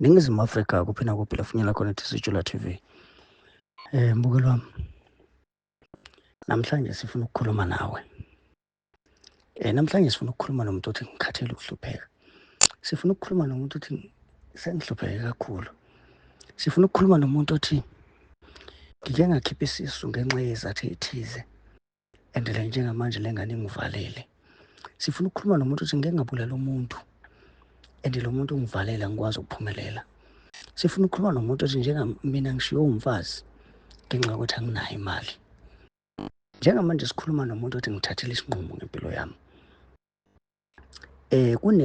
Ningizimu Afrika kuphi nakuphi la funyela khona Sijula TV. Mbukelo wami. Namhlanje sifuna ukukhuluma nawe. Namhlanje sifuna ukukhuluma nomuntu othi ngikhathele ukuhlupheka. Sifuna ukukhuluma nomuntu othi sengihlupheke kakhulu. Sifuna ukukhuluma nomuntu othi ngike ngakhipha isisu ngenxa yezathu ezithize. And le njengamanje lengane ngivalele. Sifuna ukukhuluma nomuntu othi ngike ngabulala umuntu. And lo muntu ungivalela ngikwazi ukuphumelela. Sifuna ukukhuluma nomuntu othi njengamina ngishiyo umfazi ngenxa yokuthi anginayo imali. Njengamanje sikhuluma nomuntu othi ngithathele isinqumo ngempilo yami.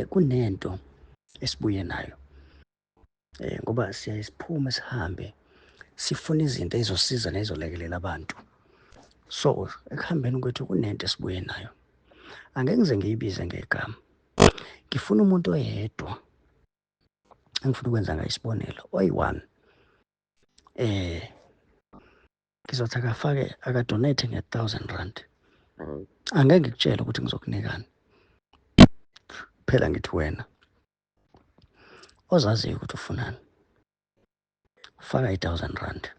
Kunento esibuye nayo. Ngoba siyayisiphume sihambe sifuna izinto ezosiza nezolekelela abantu. So, ekuhambeni kwethu kunento esibuye nayo. Angeke ngize ngiyibize ngegama. Ngifuna umuntu oyedwa engifuna ukwenza ngayo isibonelo. Oyi-1. Ngizothi akadonate nge-R1,000. Angeke ngikutshele ukuthi ngizokunikani. Phela ngithi wena ozaziyo ukuthi ufunani. Faka R1,000.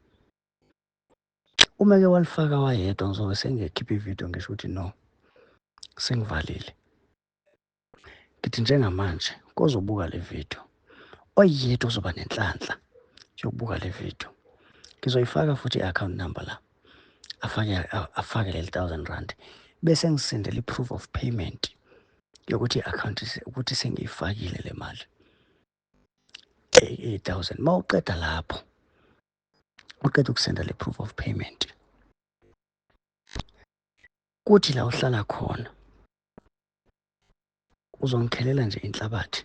Uma ke walifaka wayedwa ngizobe sengikhipha ivideo ngisho ukuthi no. Sengivalile. Ngithi njengamanje kozobuka le video. Oyedwa uzoba nenhlanhla yokubuka le video. Ngizoyifaka futhi i-account number la. Afake le R1,000. Bese ngisendela i-proof of payment yokuthi i-account ukuthi sengiyifakile le mali. 8,000. Mawuqeda lapho. Uqeda ukusenda le proof of payment. Kuthi la uhlala khona. Uzongikhelela nje inhlabathi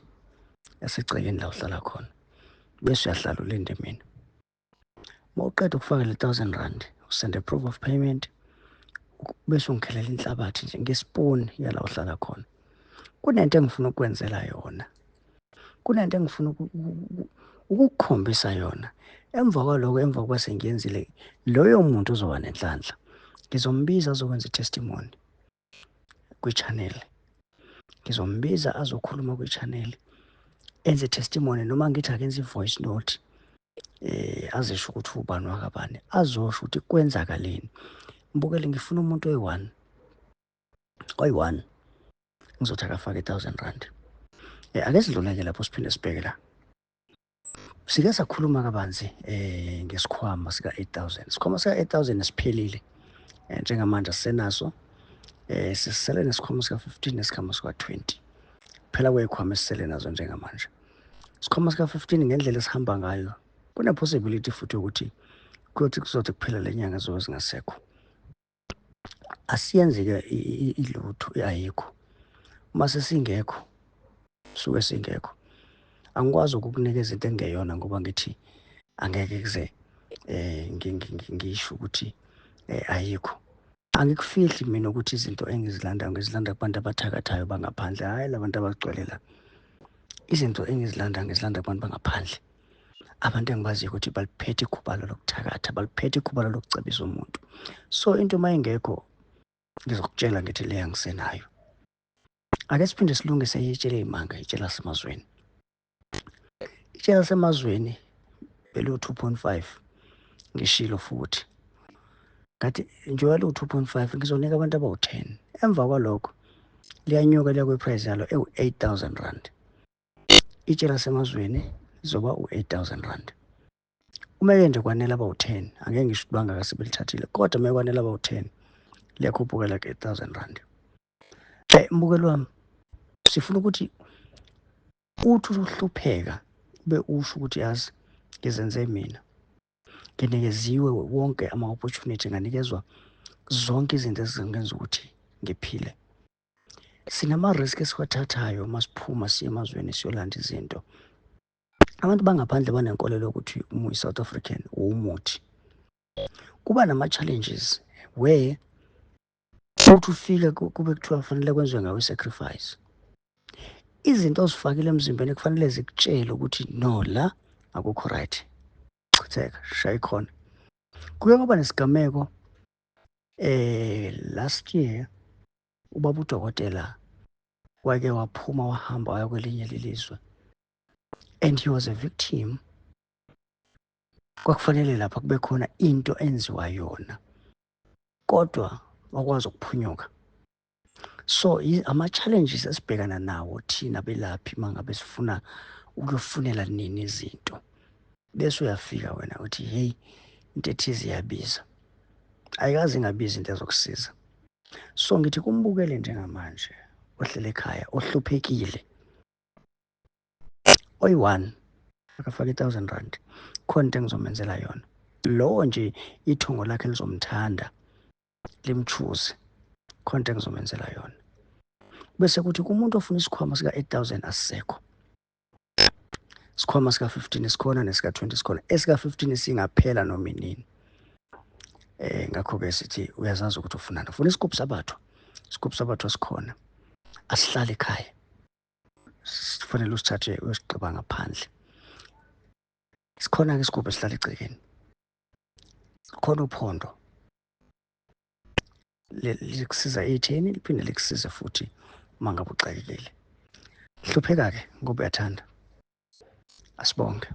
esegcekeni la uhlala khona. Bese uyahlala ulinde mina. Mawuqeda ukufaka le R1,000, usende proof of payment. Bese ungikhelela inhlabathi nje ngespoon yala uhlala khona. Kunento engifuna ukwenzela yona. Kunento engifuna ukukukhombisa yona. Emva kwaloko emva kuba sengiyenzile loyo muntu uzoba nenhlanhla. Ngizombiza azokwenza i-testimony kwi-channel. Ngizombiza azokhuluma kwi-channel. Enze testimony noma ngithi akenze i-voice note. Azisho ukuthi ubani wakabani. Azosho ukuthi kwenzakaleni. Mbukele ngifuna umuntu oyi-1. Oyi-1. Ngizothi akafake R1,000. Ake sidluleke lapho siphinde sibheke la. Sike sakhuluma kabanzi ngesikhwama sika 8,000. Isikhwama sika 8,000 siphelile. Njengamanje sisenaso. Sisele nesikhwama sika 15 nesikhwama sika 20. Phela kwezikhwama esisele nazo njengamanje. Isikhwama sika 15 ngendlela esihamba ngayo. Kuna possibility futhi ukuthi kuzothi kuphela lenyanga zobe zingasekho. Asiyenze ke ilutho ayikho. Mase singekho suke singekho. Angikwazi ukukunikeza into engeyona ngoba ngithi angeke kuze ngisho ukuthi ayikho. Angikufihli mina ukuthi izinto engizilanda ngizilanda kubantu abathakathayo bangaphandle. Hayi labantu abagcwele la. Izinto engizilanda ngizilanda kubantu bangaphandle. Abantu engibaziyo ukuthi baliphethe ikhubalo lokuthakatha, baliphethe ikhubalo lokucebisa umuntu. So into mayingekho ngizokutshela ngithi le angisenayo. Ake siphinde silungise itshele imanga, itshela semazweni. Itshela semazweni belu 2.5 ngishilo futhi. Ngathi njengoba lu 2.5 ngizonika abantu abawu10. Emva kwalokho liyanyuka liya kwi-price yalo ewu8,000. Itshela semazweni izoba u8,000. Uma nje kwanele abawu10, angeke ngisho banga kasebelithathile kodwa uma kwanele abawu10 liyakhuphuka like R8,000. Mbukelo wami sifuna ukuthi uthi uhlupheka ube usho ukuthi yazi ngizenze mina. Nginikeziwe wonke ama-opportunity nganikezwa zonke izinto ezingenza ukuthi ngiphile. Sinama-risk esiwathathayo masiphuma siye emazweni siyolanda izinto. Abantu bangaphandle banenkolelo ukuthi South African umuthi. Kuba nama-challenges where uthi ufika kube kuthiwa kufanele kwenziwe ngawe i-sacrifice. Izinto ozifakile emzimbeni kufanele zikutshele ukuthi no la akukho right. Chitheka shaya ikhona. Kuke kwaba nesigameko last year ubaba udokotela wake waphuma wahamba waya kwelinye ilizwe. and he was a victim, kwakufanele lapha kube khona into enziwa yona, kodwa wakwazi ukuphunyuka. So ama-challenges esibhekana nawo thina belaphi uma ngabe sifuna ukuyofunela nini izinto, bese uyafika wena uthi hey, into ethize iyabiza, ayikaze ingabizi into ezokusiza. So ngithi kumbukele njengamanje ohlele ekhaya ohluphekile, oyi-1 akafake 1,000 rand, khona into engizomenzela yona. Lowo nje ithongo lakhe lizomthanda limchuze, khona into engizomenzela yona. Bese kuthi kumuntu ofuna isikhwama sika-8,000 asisekho, isikhwama sika-15 sikhona nesika-20 sikhona, esika-15 singaphela noma inini. Ngakho-ke sithi uyazazi ukuthi ufunani, ufuna isigubhu sabathwa, isigubhu sabathwa sikhona, asihlale ekhaya, sifanele usithathe uyosigqiba ngaphandle. Sikhona-ke isigubhu esihlala egcekeni, khona uphondo likusiza etheni, liphinde likusize futhi uma ngabe uxakekile. Hlupheka-ke ngoba uyathanda. Asibonge.